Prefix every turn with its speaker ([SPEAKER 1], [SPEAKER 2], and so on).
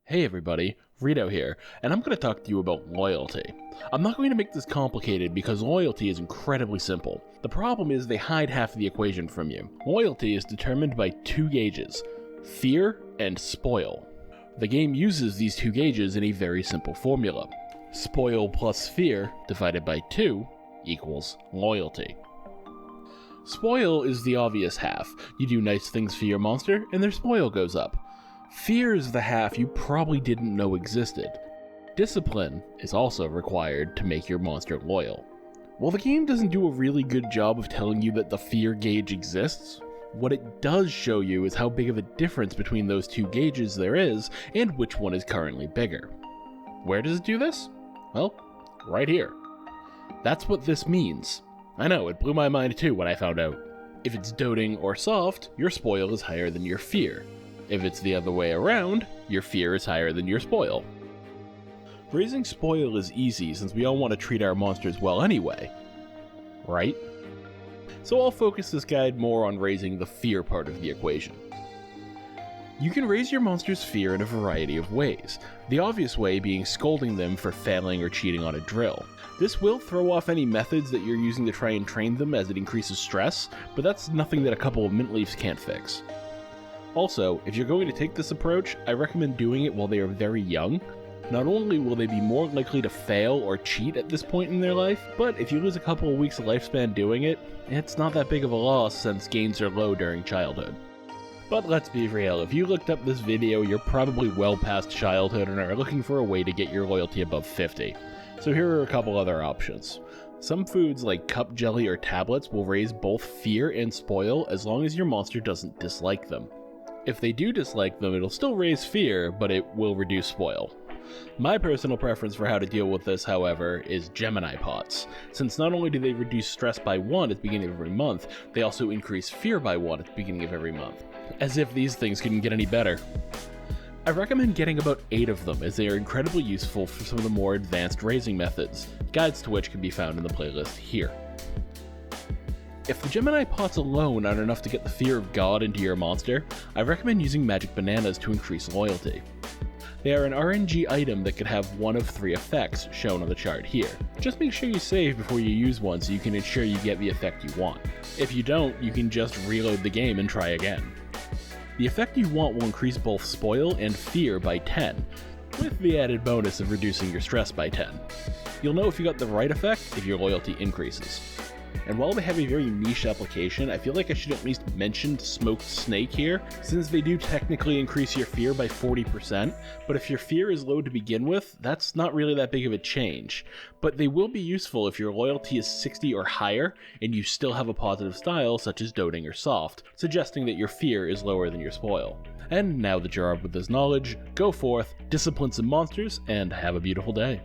[SPEAKER 1] Hey everybody, Rito here, and I'm going to talk to you about loyalty. I'm not going to make this complicated because loyalty is incredibly simple. The problem is they hide half of the equation from you. Loyalty is determined by two gauges, fear and spoil. The game uses these two gauges in a very simple formula. Spoil plus fear divided by 2 equals loyalty. Spoil is the obvious half. You do nice things for your monster and their spoil goes up. Fear is the half you probably didn't know existed. Discipline is also required to make your monster loyal. While the game doesn't do a really good job of telling you that the fear gauge exists, what it does show you is how big of a difference between those two gauges there is and which one is currently bigger. Where does it do this? Well, right here. That's what this means. I know, it blew my mind too when I found out. If it's doting or soft, your spoil is higher than your fear. If it's the other way around, your fear is higher than your spoil. Raising spoil is easy since we all want to treat our monsters well anyway, right? So I'll focus this guide more on raising the fear part of the equation. You can raise your monster's fear in a variety of ways, the obvious way being scolding them for failing or cheating on a drill. This will throw off any methods that you're using to try and train them as it increases stress, but that's nothing that a couple of mint leaves can't fix. Also, if you're going to take this approach, I recommend doing it while they are very young. Not only will they be more likely to fail or cheat at this point in their life, but if you lose a couple of weeks of lifespan doing it, it's not that big of a loss since gains are low during childhood. But let's be real, if you looked up this video, you're probably well past childhood and are looking for a way to get your loyalty above 50. So here are a couple other options. Some foods like cup jelly or tablets will raise both fear and spoil as long as your monster doesn't dislike them. If they do dislike them, it'll still raise fear, but it will reduce spoil. My personal preference for how to deal with this, however, is Gemini pots, since not only do they reduce stress by 1 at the beginning of every month, they also increase fear by 1 at the beginning of every month. As if these things couldn't get any better. I recommend getting about 8 of them, as they are incredibly useful for some of the more advanced raising methods, guides to which can be found in the playlist here. If the Gemini pots alone aren't enough to get the fear of God into your monster, I recommend using magic bananas to increase loyalty. They are an RNG item that could have one of 3 effects shown on the chart here. Just make sure you save before you use one so you can ensure you get the effect you want. If you don't, you can just reload the game and try again. The effect you want will increase both spoil and fear by 10, with the added bonus of reducing your stress by 10. You'll know if you got the right effect if your loyalty increases. And while they have a very niche application, I feel like I should at least mention smoked snake here, since they do technically increase your fear by 40%, but if your fear is low to begin with, that's not really that big of a change. But they will be useful if your loyalty is 60 or higher, and you still have a positive style such as doting or soft, suggesting that your fear is lower than your spoil. And now that you're armed with this knowledge, go forth, discipline some monsters, and have a beautiful day.